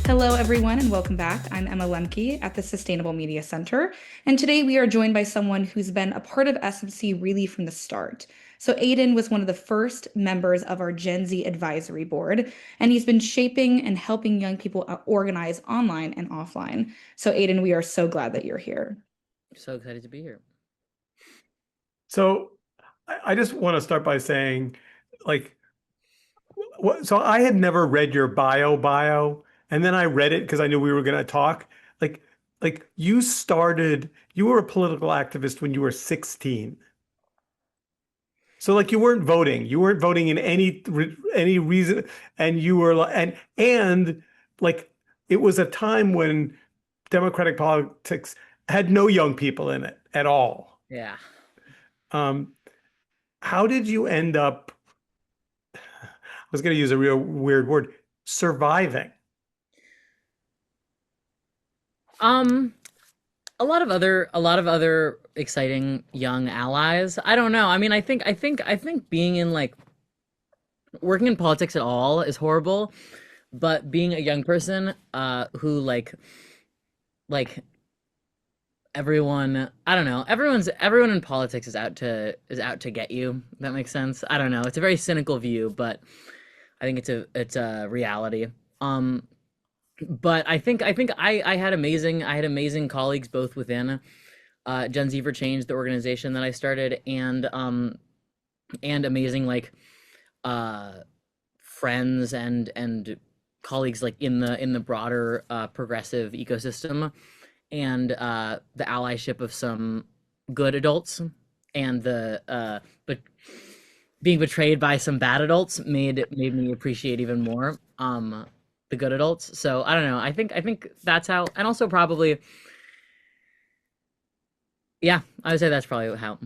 Hello, everyone, and welcome back. I'm Emma Lemke at the Sustainable Media Center, and today we are joined by someone who's been a part of SMC really from the start. So, Aidan was one of the first members of our Gen Z advisory board, and he's been shaping and helping young people organize online and offline. So, Aidan, we are so glad that you're here. So excited to be here. So I just want to start by saying, like, so I had never read your bio, and then I read it because I knew we were going to talk. Like, you were a political activist when you were 16. So like you weren't voting in any reason, and you were and like it was a time when Democratic politics had no young people in it at all. Yeah. Um, how did you end up? I was going to use a real weird word, surviving. Um, a lot of other exciting young allies. I don't know. I mean, I think being in like working in politics at all is horrible, but being a young person who like everyone, I don't know. Everyone in politics is out to get you. If that makes sense. I don't know. It's a very cynical view, but I think it's a reality. Um but I think I had amazing colleagues both within Gen Z for Change, the organization that I started, and amazing uh friends and colleagues like in the broader progressive ecosystem, and the allyship of some good adults, and the but being betrayed by some bad adults made me appreciate even more the good adults. So I don't know. I think that's how, and also probably, yeah, I would say that's probably how.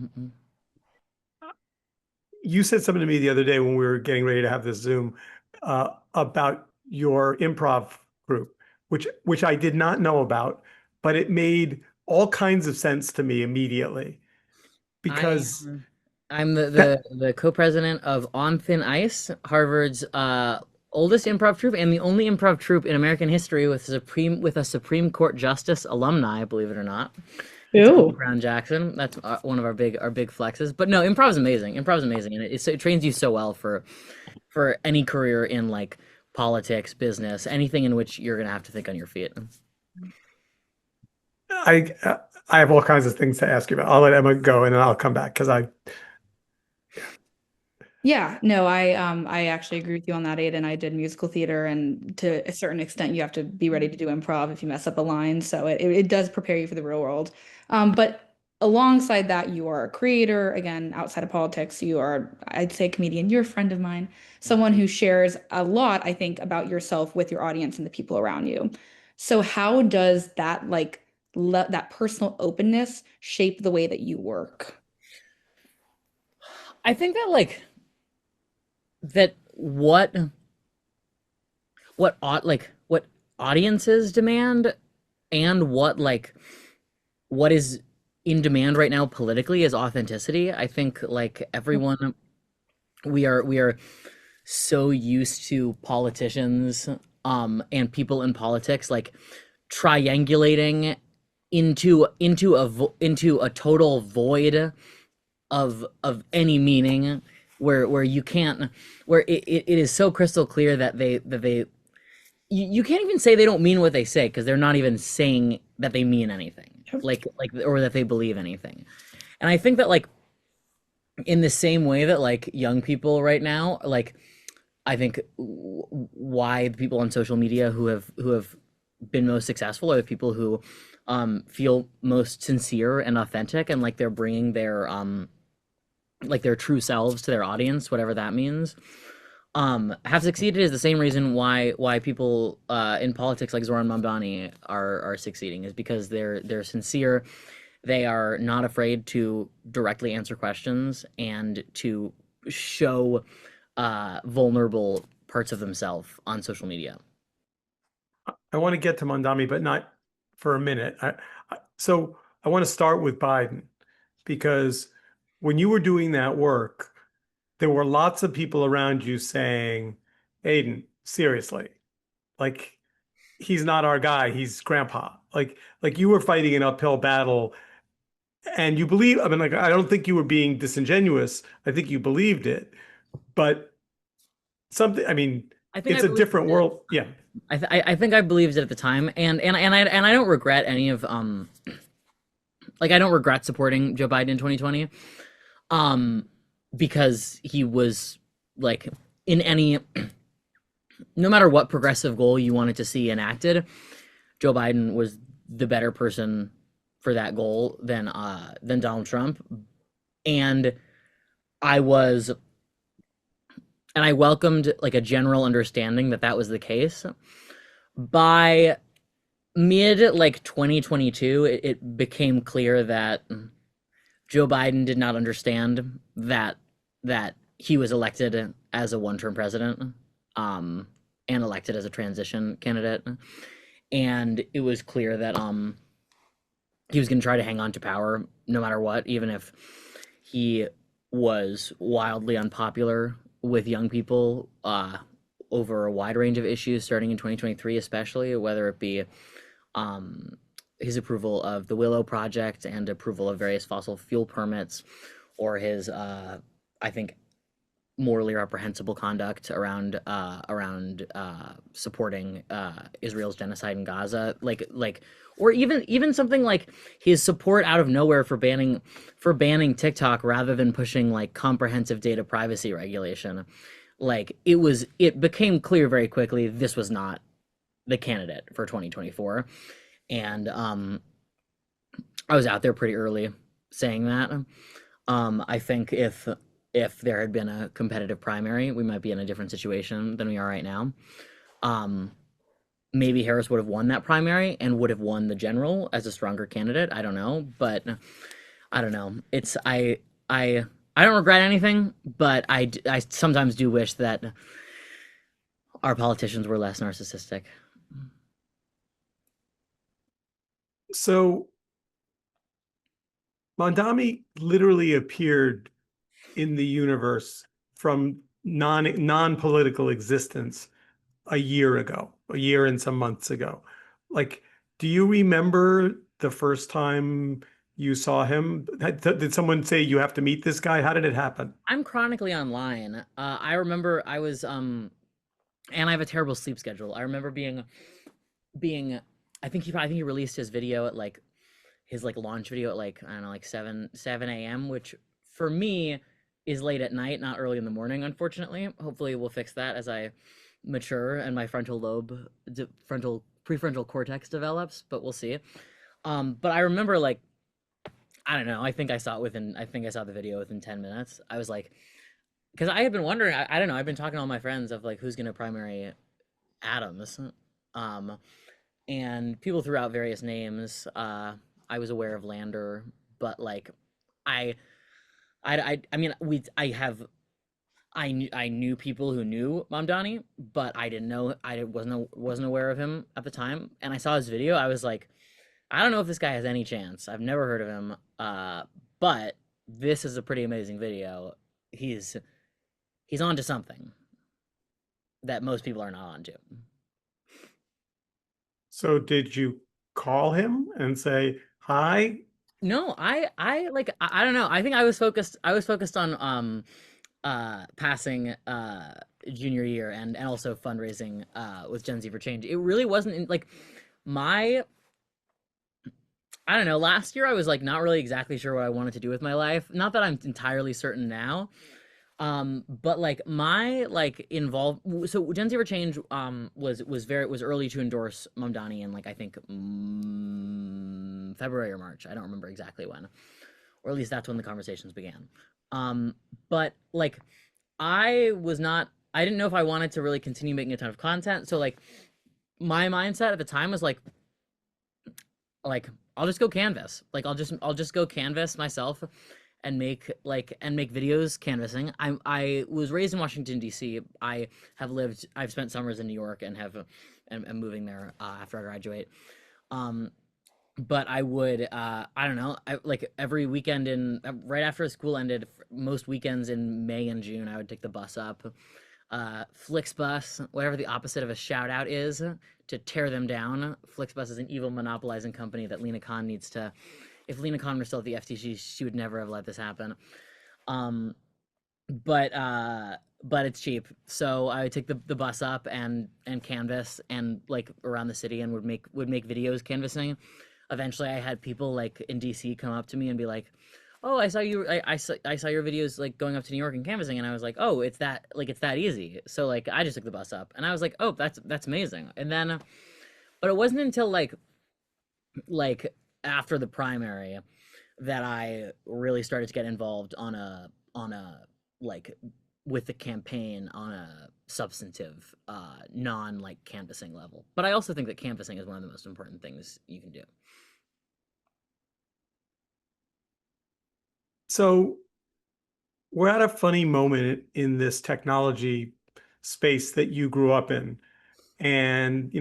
You said something to me the other day when we were getting ready to have this Zoom about your improv group, which I did not know about, but it made all kinds of sense to me immediately I because I'm the that the the co-president of On Thin Ice, Harvard's oldest improv troupe and the only improv troupe in American history with a Supreme Court justice alumni, believe it or not. Tony Ooh. Brown Jackson. That's one of our big flexes. But no, improv is amazing. Improv is amazing, and it trains you so well for any career in like politics, business, anything in which you're gonna have to think on your feet. I I have all kinds of things to ask you about. I'll let Emma go and then I'll come back because I Yeah, no, I actually agree with you on that, Aiden. I did musical theater, and to a certain extent you have to be ready to do improv if you mess up a line. So it does prepare you for the real world. But alongside that, you are a creator, again, outside of politics, you are, I'd say, a comedian. You're a friend of mine, someone who shares a lot, I think, about yourself with your audience and the people around you. So how does that that personal openness shape the way that you work? I think that that what audiences demand, and what is in demand right now politically, is authenticity. I think like everyone, we are so used to politicians and people in politics like triangulating into a total void of any meaning, where you can't, where it is so crystal clear that they you can't even say they don't mean what they say, because they're not even saying that they mean anything, or that they believe anything. And I think that like in the same way that like young people right now, like I think why the people on social media who have been most successful are the people who feel most sincere and authentic, and like they're bringing their true selves to their audience, whatever that means. Have succeeded is the same reason why people in politics like Zoran Mamdani are succeeding, is because they're sincere. They are not afraid to directly answer questions and to show vulnerable parts of themselves on social media. I want to get to Mondami, but not for a minute. So I want to start with Biden because when you were doing that work, there were lots of people around you saying, Aiden, seriously, like he's not our guy. He's grandpa. Like you were fighting an uphill battle and you believe, I mean, like, I don't think you were being disingenuous. I think you believed it, but something, I mean, I think I it's a believed different it. world. Yeah. I think I believed it at the time, and I don't regret any of like I don't regret supporting Joe Biden in 2020, um, because he was like in any no matter what progressive goal you wanted to see enacted, Joe Biden was the better person for that goal than Donald Trump, and I was and I welcomed like a general understanding that that was the case. By mid like 2022, it became clear that Joe Biden did not understand that he was elected as a one-term president, um, and elected as a transition candidate, and it was clear that he was going to try to hang on to power no matter what, even if he was wildly unpopular with young people over a wide range of issues starting in 2023, especially whether it be um, his approval of the Willow Project and approval of various fossil fuel permits, or his, I think, morally reprehensible conduct around supporting Israel's genocide in Gaza, or even something like his support out of nowhere for banning TikTok rather than pushing like comprehensive data privacy regulation. Like it became clear very quickly this was not the candidate for 2024, and I was out there pretty early saying that. I think if there had been a competitive primary, we might be in a different situation than we are right now. Um, Maybe Harris would have won that primary and would have won the general as a stronger candidate. I don't know, but I don't know. I don't regret anything, but I sometimes do wish that our politicians were less narcissistic. So Mondami literally appeared in the universe from non-political existence a year and some months ago. Like, do you remember the first time you saw him? Did someone say you have to meet this guy? How did it happen? I'm chronically online. I remember I was and I have a terrible sleep schedule. I remember being I think he released his video at like his like launch video at like I don't know like 7 a.m., which for me is late at night, not early in the morning, unfortunately. Hopefully we'll fix that as I mature and my frontal prefrontal cortex develops, but we'll see. But I remember like I don't know, I think I saw the video within 10 minutes. I was like, because I had been wondering, I don't know, I've been talking to all my friends of like who's gonna primary Adams. Um, and people threw out various names. I was aware of Lander, but like, I, I mean, I knew people who knew Mamdani, but I didn't know, wasn't aware of him at the time. And I saw his video. I was like, I don't know if this guy has any chance. I've never heard of him. But this is a pretty amazing video. He's he's onto something that most people are not onto. So did you call him and say, hi? No, I don't know. I think I was focused on passing junior year and also fundraising with Gen Z for Change. It really wasn't in, like my I don't know, last year I was like not really exactly sure what I wanted to do with my life. Not that I'm entirely certain now. But like my like involved so Gen Z for Change was early to endorse Mamdani in like I think February or March. I don't remember exactly when, or at least that's when the conversations began. But like I didn't know if I wanted to really continue making a ton of content. So like my mindset at the time was like I'll just go canvas. Like I'll just go canvas myself and make videos canvassing. I was raised in Washington D.C. I've spent summers in New York and and am moving there after I graduate. Um, but I would I don't know, like every weekend in right after school ended, most weekends in May and June, I would take the bus up Flixbus, whatever the opposite of a shout out is, to tear them down. Flixbus is an evil monopolizing company that Lena Khan needs to. If Lena Khan were still at the FTC, she would never have let this happen. Um, but it's cheap, so I would take the bus up and canvas and like around the city and would make videos canvassing. Eventually I had people like in DC come up to me and be like, oh, I saw your videos like going up to New York and canvassing, and I was like, oh, it's that easy. So like I just took the bus up and I was like, oh, that's amazing. And then but it wasn't until like after the primary that I really started to get involved on a like with the campaign on a substantive non like canvassing level. But I also think that canvassing is one of the most important things you can do. So we're at a funny moment in this technology space that you grew up in. And,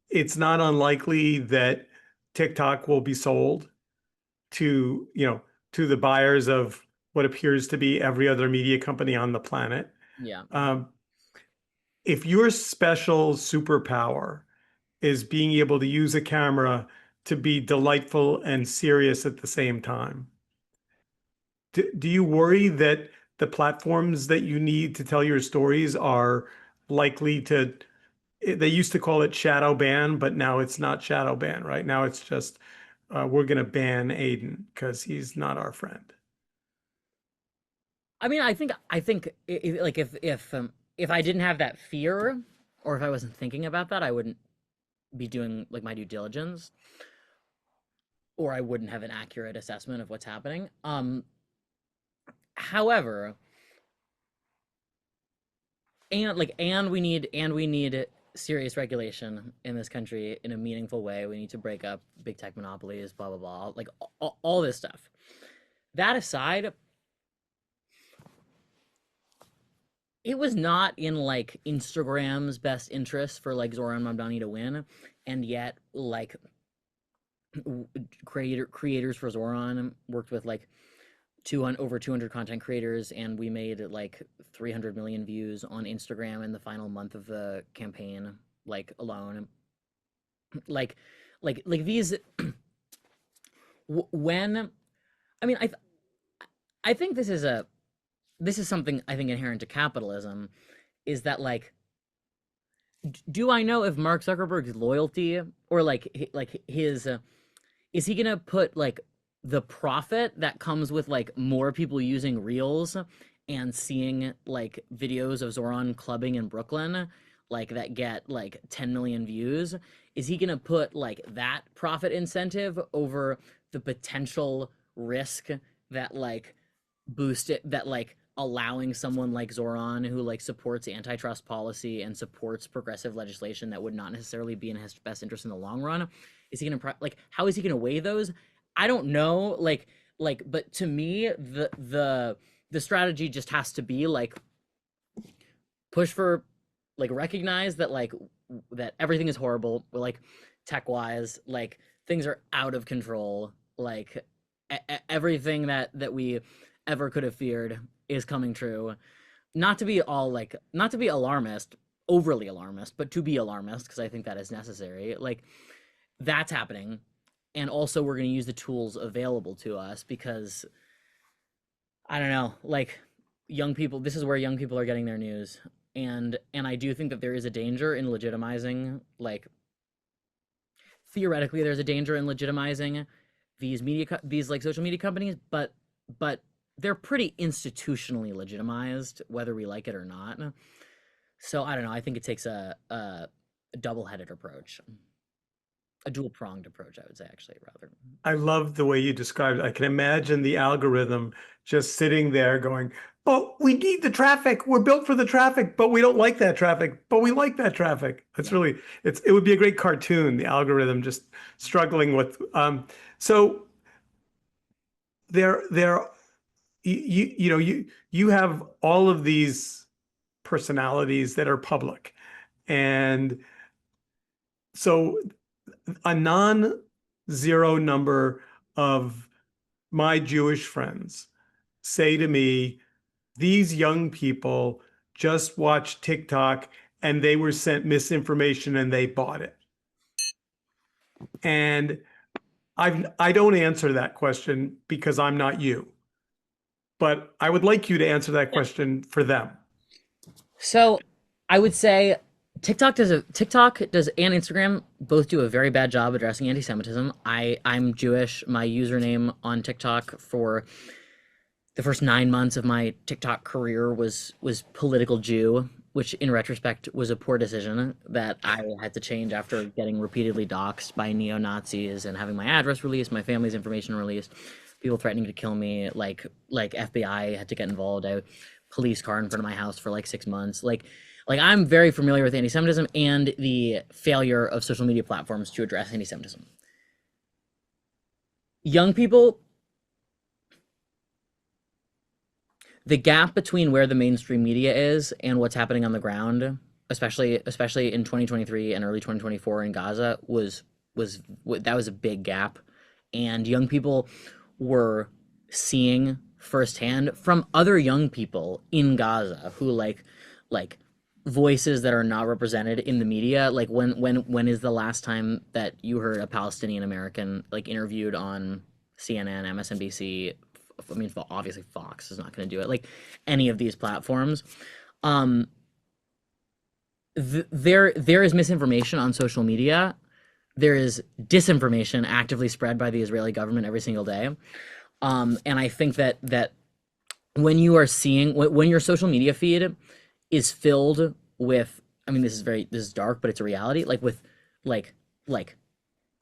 it's not unlikely that TikTok will be sold to, to the buyers of what appears to be every other media company on the planet. Yeah. If your special superpower is being able to use a camera to be delightful and serious at the same time, do you worry that the platforms that you need to tell your stories are likely to, they used to call it shadow ban, but now it's not shadow ban, right? Now it's just, we're going to ban Aidan because he's not our friend. I mean, I think like if I didn't have that fear, or if I wasn't thinking about that, I wouldn't be doing like my due diligence, or I wouldn't have an accurate assessment of what's happening. However, and we need serious regulation in this country in a meaningful way. We need to break up big tech monopolies, blah blah blah, like all this stuff. That aside, it was not in like Instagram's best interest for like Zoran Mamdani to win, and yet like creators for Zoran worked with like over 200 content creators, and we made like 300 million views on Instagram in the final month of the campaign, like alone. Like, like these. When, I mean, I think this is something I think inherent to capitalism, is that like, do I know if Mark Zuckerberg's loyalty or like his is he gonna put like the profit that comes with like more people using Reels and seeing like videos of Zoran clubbing in Brooklyn, like that get like 10 million views? Is he gonna put like that profit incentive over the potential risk that like boost it, that like allowing someone like Zoran, who like supports antitrust policy and supports progressive legislation that would not necessarily be in his best interest in the long run, is he gonna like how is he gonna weigh those? I don't know. But to me, the strategy just has to be like push for, like, recognize that like that everything is horrible, like tech wise, like things are out of control, like everything that we ever could have feared is coming true. Not to be all like, not to be alarmist, overly alarmist, but to be alarmist, because I think that is necessary. Like, that's happening. And also we're going to use the tools available to us, because I don't know, like, young people, this is where young people are getting their news. And I do think that there is a danger in legitimizing, like, theoretically there's a danger in legitimizing these like social media companies, but they're pretty institutionally legitimized, whether we like it or not. So I don't know. I think it takes a double-headed approach, a dual-pronged approach, I would say, actually, rather. I love the way you described it. I can imagine the algorithm just sitting there going, "But we need the traffic. We're built for the traffic, but we don't like that traffic, but we like that traffic." It's Yeah. really, it would be a great cartoon, the algorithm just struggling with, so there, you have all of these personalities that are public. And so a non-zero number of my Jewish friends say to me, these young people just watched TikTok and they were sent misinformation and they bought it? And I don't answer that question because I'm not you, but I would like you to answer that Yeah. question for them. So I would say TikTok does and Instagram both do a very bad job addressing anti-Semitism. I'm Jewish. My username on TikTok for the first 9 months of my TikTok career was political Jew, which in retrospect was a poor decision that I had to change after getting repeatedly doxxed by neo-Nazis and having my address released, my family's information released, people threatening to kill me, like FBI had to get involved. I police car in front of my house for like 6 months. Like I'm very familiar with anti-Semitism and the failure of social media platforms to address anti-Semitism. Young people, the gap between where the mainstream media is and what's happening on the ground, especially in 2023 and early 2024 in Gaza, was that was a big gap, and young people were seeing firsthand from other young people in Gaza who like voices that are not represented in the media. Like when is the last time that you heard a Palestinian American like interviewed on CNN, MSNBC? I mean, obviously Fox is not going to do it. Like any of these platforms, um, there is misinformation on social media. There is disinformation actively spread by the Israeli government every single day. And I think that when you are seeing when your social media feed is filled with, I mean, this is dark, but it's a reality. Like with like like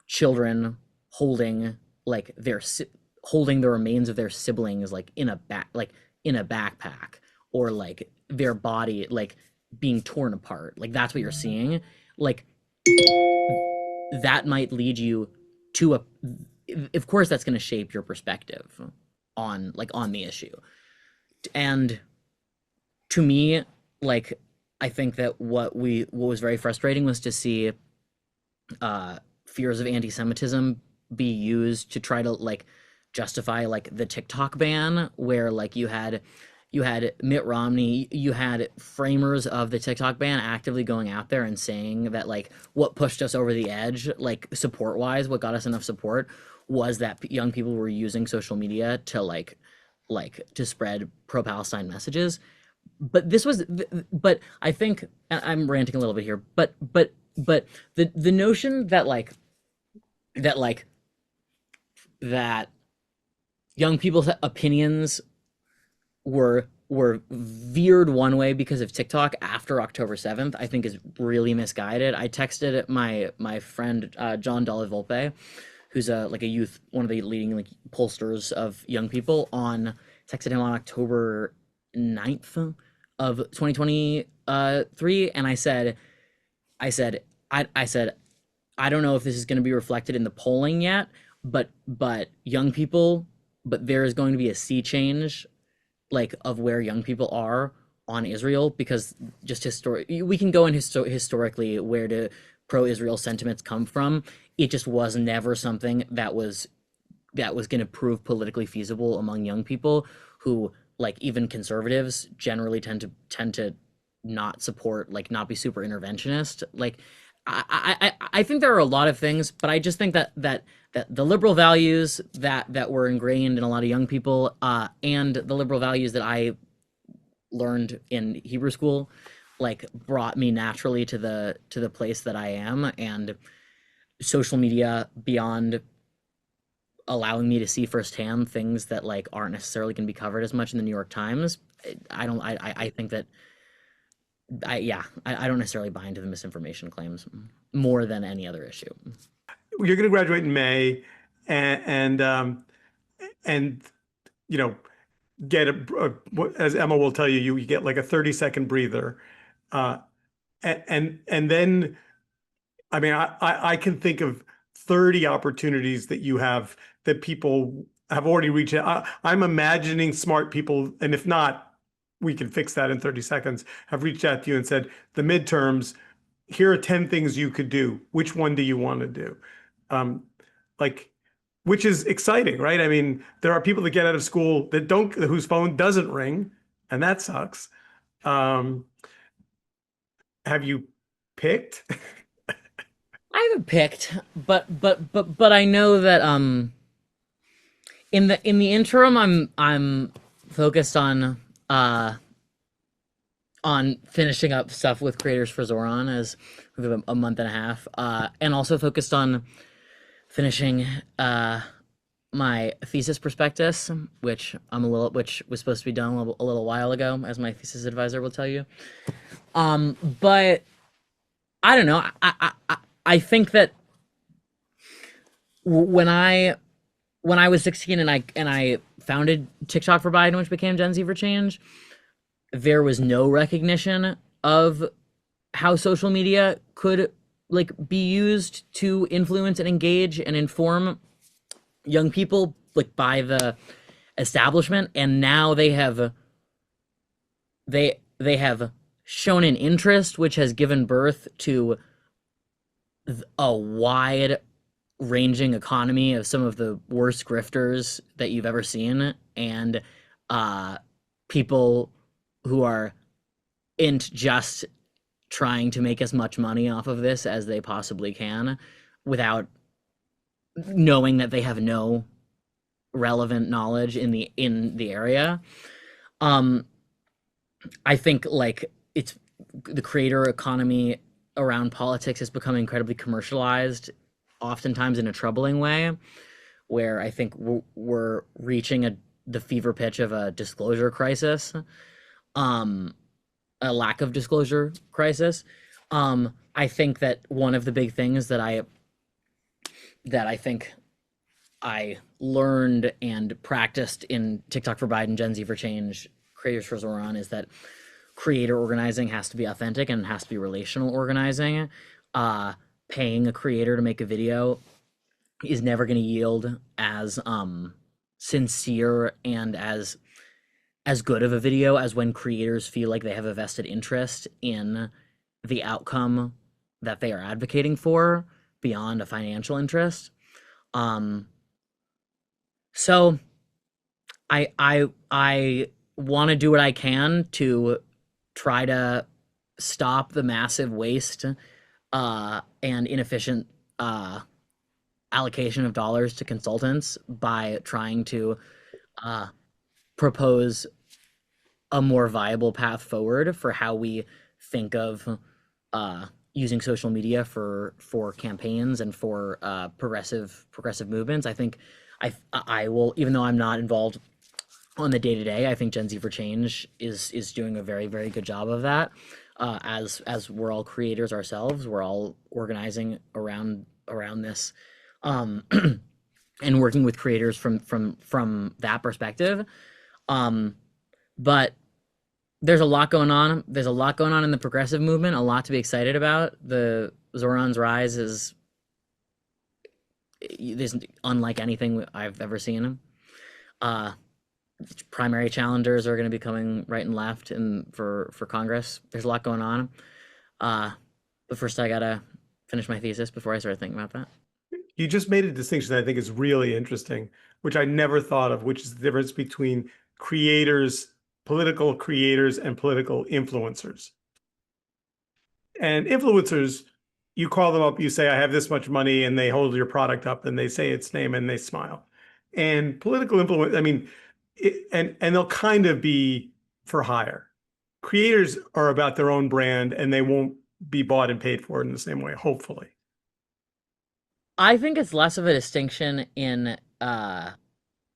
children holding like holding the remains of their siblings like in a backpack, or like their body like being torn apart, like that's what you're seeing. Like that might lead you to a, of course that's going to shape your perspective on the issue. And to me, like, I think that what was very frustrating was to see fears of anti-Semitism be used to try to like justify like the TikTok ban, where like you had Mitt Romney, you had framers of the TikTok ban actively going out there and saying that like what pushed us over the edge, like support wise, what got us enough support was that young people were using social media to like to spread pro-Palestine messages. But this was, but I think I'm ranting a little bit here, but the notion that that like that young people's opinions were veered one way because of TikTok after October 7th, I think is really misguided. I texted my friend John Dalla Volpe, who's a youth, one of the leading like pollsters of young people, on texted him on October 9th of 2023, and I said I said I don't know if this is going to be reflected in the polling yet, but young people, but there is going to be a sea change like of where young people are on Israel, because just we can go in historically where the pro-Israel sentiments come from. It just was never something that was going to prove politically feasible among young people who, like, even conservatives generally tend to not support, like not be super interventionist. Like I think there are a lot of things, but I just think that the liberal values that were ingrained in a lot of young people, and the liberal values that I learned in Hebrew school, like brought me naturally to the place that I am. And social media, beyond allowing me to see firsthand things that like aren't necessarily going to be covered as much in the New York Times, I don't I think that I don't necessarily buy into the misinformation claims more than any other issue. You're going to graduate in May, and you know, get as Emma will tell you, you get like a 30-second breather, uh, and then, I mean, I can think of 30 opportunities that you have that people have already reached out. I'm imagining smart people, and if not, we can fix that in 30 seconds, have reached out to you and said, the midterms, here are 10 things you could do. Which one do you want to do? Um, like, which is exciting, right? I mean, there are people that get out of school that don't, whose phone doesn't ring, and that sucks. Um, have you picked? I haven't picked, but I know that in the interim I'm focused uh on finishing up stuff with Creators for Zoran as we have a month and a half, and also focused on finishing my thesis prospectus, which was supposed to be done a little while ago, as my thesis advisor will tell you. But I don't know. I think that when I was 16 and I founded TikTok for Biden, which became Gen Z for Change, there was no recognition of how social media could like be used to influence and engage and inform young people like by the establishment, and now they have shown an interest which has given birth to a wide ranging economy of some of the worst grifters that you've ever seen, and uh people who are int just trying to make as much money off of this as they possibly can without knowing that they have no relevant knowledge in the area. um I think like it's the creator economy around politics has become incredibly commercialized, oftentimes in a troubling way, where I think we're reaching the fever pitch of a disclosure crisis, um, a lack of disclosure crisis. I think that one of the big things that I think I learned and practiced in TikTok for Biden, Gen Z for Change, Creators for Zoran is that creator organizing has to be authentic and has to be relational organizing. Uh, Paying a creator to make a video is never going to yield as sincere and as good of a video as when creators feel like they have a vested interest in the outcome that they are advocating for beyond a financial interest. Um, so I want to do what I can to try to stop the massive waste and inefficient allocation of dollars to consultants by trying to uh, propose a more viable path forward for how we think of uh, using social media for campaigns and for progressive movements. I think I will, even though I'm not involved on the day to day, I think Gen Z for Change is doing a very good job of that. As we're all creators ourselves, we're all organizing around this, um, and working with creators from that perspective. Um, but there's a lot going on. There's a lot going on in the progressive movement. A lot to be excited about. The Zoran's rise is unlike anything I've ever seen. Uh, Primary challengers are going to be coming right and left, and for Congress, there's a lot going on. But first, I gotta finish my thesis before I start thinking about that. You just made a distinction that I think is really interesting, which I never thought of, which is the difference between creators, political creators, and political influencers. And influencers, you call them up, you say, I have this much money, and they hold your product up and they say its name and they smile. And political influence, I mean, and they'll kind of be for hire. Creators are about their own brand and they won't be bought and paid for in the same way, hopefully. I think it's less of a distinction in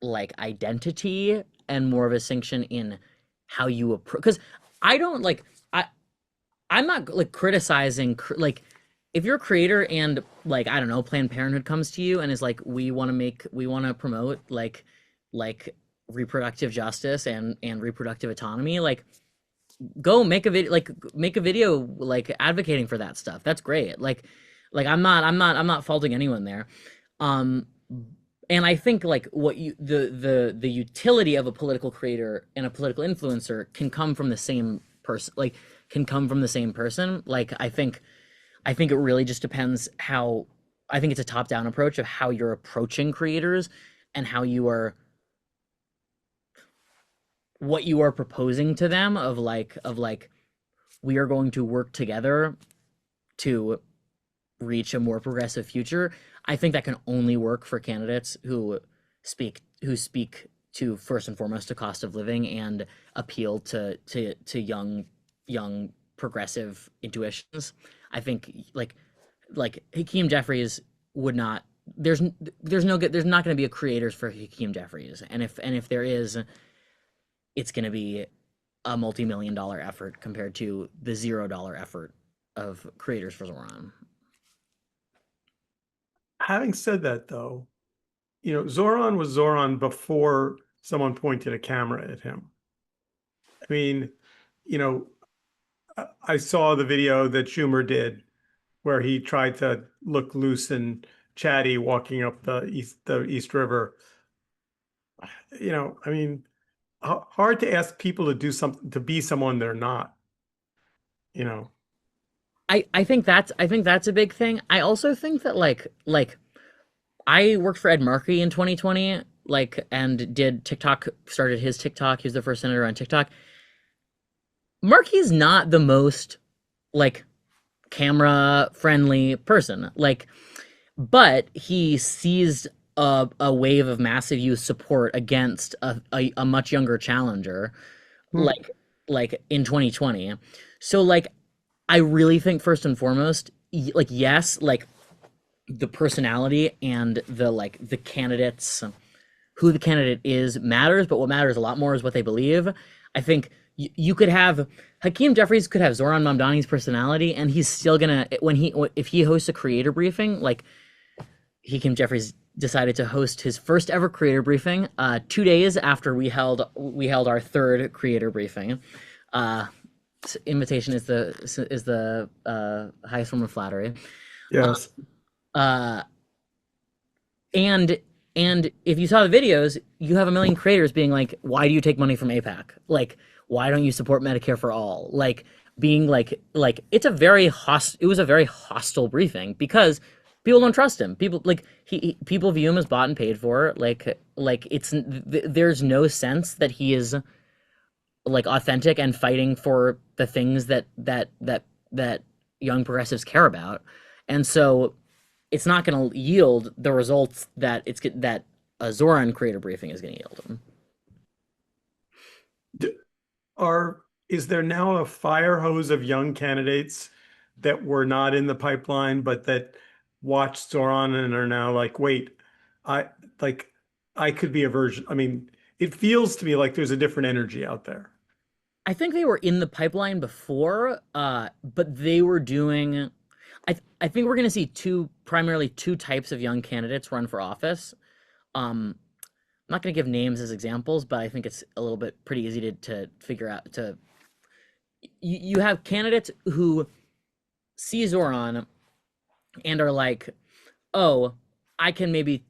like identity and more of a distinction in how you approach. Because I don't like I'm not like criticizing like if you're a creator and like I don't know, Planned Parenthood comes to you and is like, we want to promote like reproductive justice and reproductive autonomy, like go make a video like advocating for that stuff. That's great. Like I'm not faulting anyone there. Um and I think like what you the utility of a political creator and a political influencer can come from the same person, like can come from the same person. Like I think it really just depends how. I think it's a top-down approach of how you're approaching creators and how you are what you are proposing to them of like we are going to work together to reach a more progressive future. I think that can only work for candidates who speak to first and foremost to cost of living and appeal to young progressive intuitions. I think like Hakeem Jeffries would not there's there's not going to be a creators for Hakeem Jeffries, and if there is, it's going to be a multi-million dollar effort compared to the $0 effort of creators for Zoran. Having said that, though, Zoran was Zoran before someone pointed a camera at him. I mean, you know, I saw the video that Schumer did where he tried to look loose and chatty walking up the East River. I mean, hard to ask people to do something to be someone they're not, you know. I think that's a big thing. I also think that like I worked for Ed Markey in 2020, and did TikTok, started his TikTok. He was the first senator on TikTok. Markey's not the most like camera friendly person. But he seized a wave of massive youth support against a much younger challenger, Hmm. like in 2020. So I really think first and foremost, yes, the personality and the candidates, who the candidate is matters, but what matters a lot more is what they believe. I think you could have Hakeem Jeffries could have Zoran Mamdani's personality, and he's still gonna, if he hosts a creator briefing, like Hakeem Jeffries decided to host his first ever creator briefing 2 days after we held our third creator briefing. Uh, Invitation is the highest form of flattery. Yes. Uh, and if you saw the videos, you have a million creators being like, "Why do you take money from APAC? Like, why don't you support Medicare for all?" Being it was a very hostile briefing because people don't trust him. People view him as bought and paid for. There's no sense that he is authentic and fighting for the things that young progressives care about. And so it's not going to yield the results that a Zoran creator briefing is going to yield. Are is there now a fire hose of young candidates that were not in the pipeline, but that watched Zoran and are now like, wait, I like I could be a version. I mean, it feels to me like there's a different energy out there. I think they were in the pipeline before, but they were doing. I think we're going to see primarily two types of young candidates run for office. I'm not going to give names as examples, but I think it's a little bit pretty easy to figure out. You have candidates who see Zoran and are like, oh, I can maybe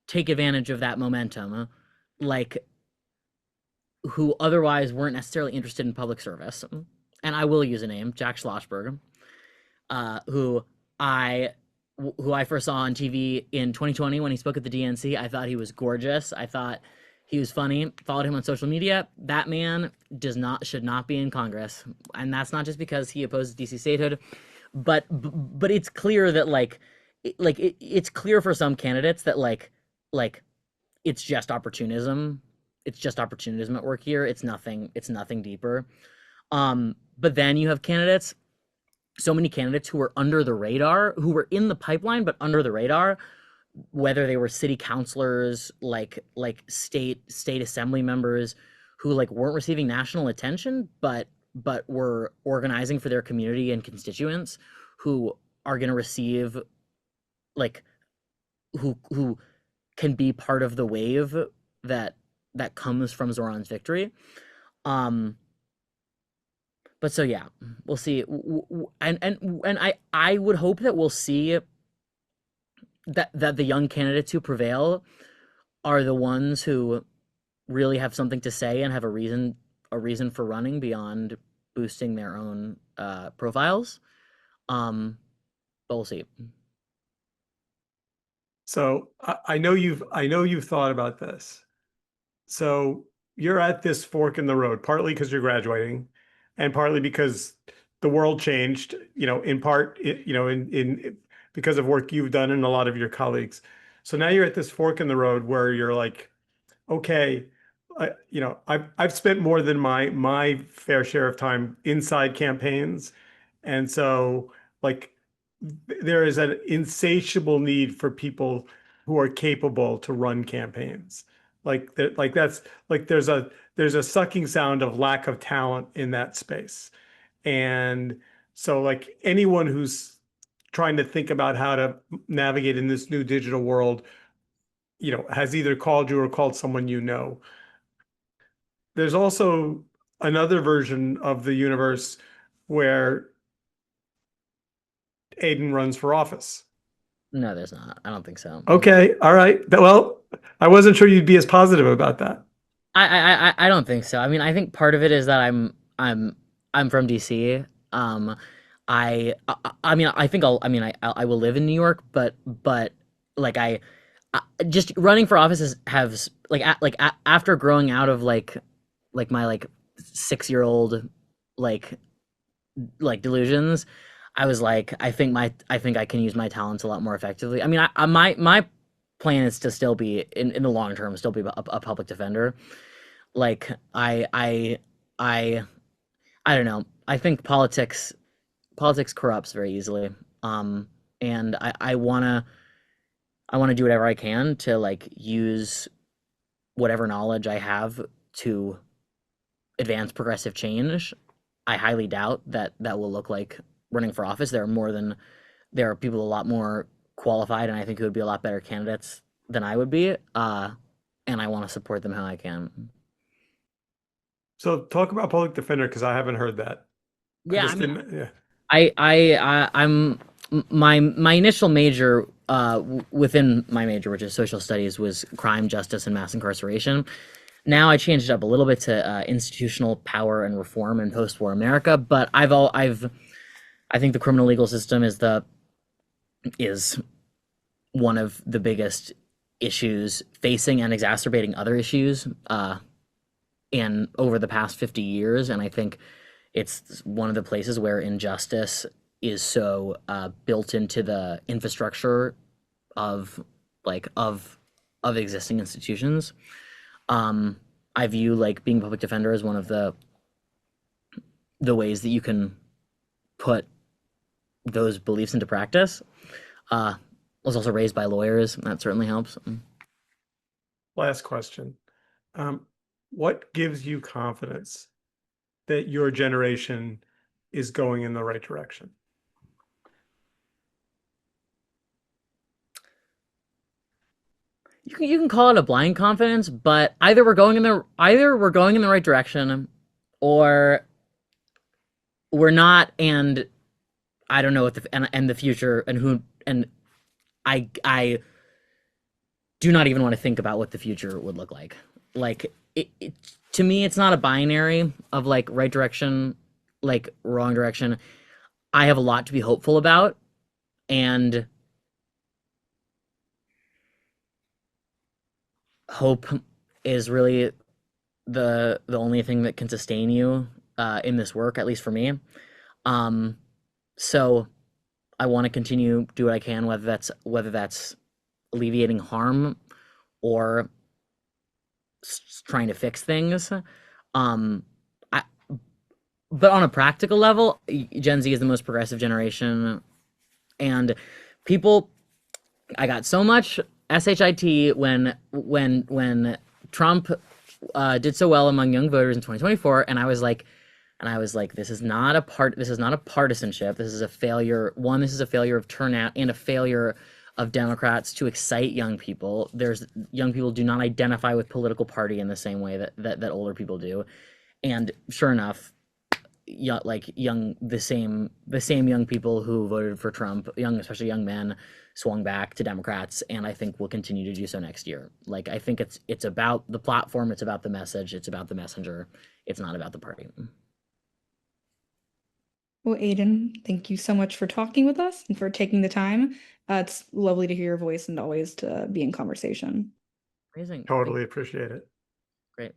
take advantage of that momentum, like who otherwise weren't necessarily interested in public service. And I will use a name, Jack Schlossberg, uh, who I who I first saw on TV in 2020 when he spoke at the DNC. I thought he was gorgeous. I thought he was funny. Followed him on social media. That man should not be in Congress, and that's not just because he opposes DC statehood, but it's clear that it's clear for some candidates that like it's just opportunism. It's just opportunism at work here. It's nothing deeper. But then you have so many candidates who were under the radar, who were in the pipeline but under the radar, whether they were city councilors, state assembly members, who weren't receiving national attention, but were organizing for their community and constituents, who are going to receive like who can be part of the wave that comes from Zoran's victory. Um, but so yeah, we'll see. And I would hope that we'll see that the young candidates who prevail are the ones who really have something to say and have a reason for running beyond boosting their own profiles. But we'll see. So I know you've thought about this. So you're at this fork in the road, partly because you're graduating, and partly because the world changed, in part, in because of work you've done and a lot of your colleagues. So now you're at this fork in the road where you're like, okay, I've spent more than my fair share of time inside campaigns, and so like there is an insatiable need for people who are capable to run campaigns. That's like there's a sucking sound of lack of talent in that space. And so like anyone who's trying to think about how to navigate in this new digital world, has either called you or called someone you know. There's also another version of the universe where Aidan runs for office. No, there's not. I don't think so. Okay, all right. Well, I wasn't sure you'd be as positive about that. I don't think so. I mean, I think part of it is that I'm from DC. I mean, I think I will live in New York, but like I just running for office has after growing out of my 6-year-old like delusions. I was like, I think I can use my talents a lot more effectively. I mean, my plan is to still be in the long term, still be a public defender. Like I I don't know. I think politics corrupts very easily. And I wanna do whatever I can to use whatever knowledge I have to advance progressive change. I highly doubt that that will look like running for office. There are people a lot more qualified, and I think who would be a lot better candidates than I would be. And I want to support them how I can. So talk about public defender because I haven't heard that. I Yeah, I just mean, didn't. Yeah. I'm my initial major within my major, which is social studies, was crime, justice, and mass incarceration. Now I changed it up a little bit to institutional power and reform in post-war America. But I think the criminal legal system is one of the biggest issues facing and exacerbating other issues in over the past 50 years, and I think it's one of the places where injustice is so built into the infrastructure of like of existing institutions. I view being a public defender as one of the ways that you can put those beliefs into practice. Was also raised by lawyers, and that certainly helps. Last question. What gives you confidence that your generation is going in the right direction? You can call it a blind confidence, but either we're going in the right direction, or we're not, and I don't know what and the future and who and I do not even want to think about what the future would look like. To me, it's not a binary of right direction, wrong direction. I have a lot to be hopeful about, and hope is really the only thing that can sustain you in this work, at least for me. So I want to continue do what I can, whether that's alleviating harm or trying to fix things. I, but on a practical level, Gen Z is the most progressive generation, and people. I got so much shit when Trump did so well among young voters in 2024, and I was like, this is not a partisanship. This is a failure. One, this is a failure of turnout and a failure of Democrats to excite young people. Young people do not identify with political party in the same way that older people do, and sure enough, the same young people who voted for Trump, especially young men, swung back to Democrats, and I think will continue to do so next year. I think it's about the platform, it's about the message, it's about the messenger. It's not about the party. Well, Aidan, thank you so much for talking with us and for taking the time. It's lovely to hear your voice and always to be in conversation. Amazing. Totally appreciate it. Great.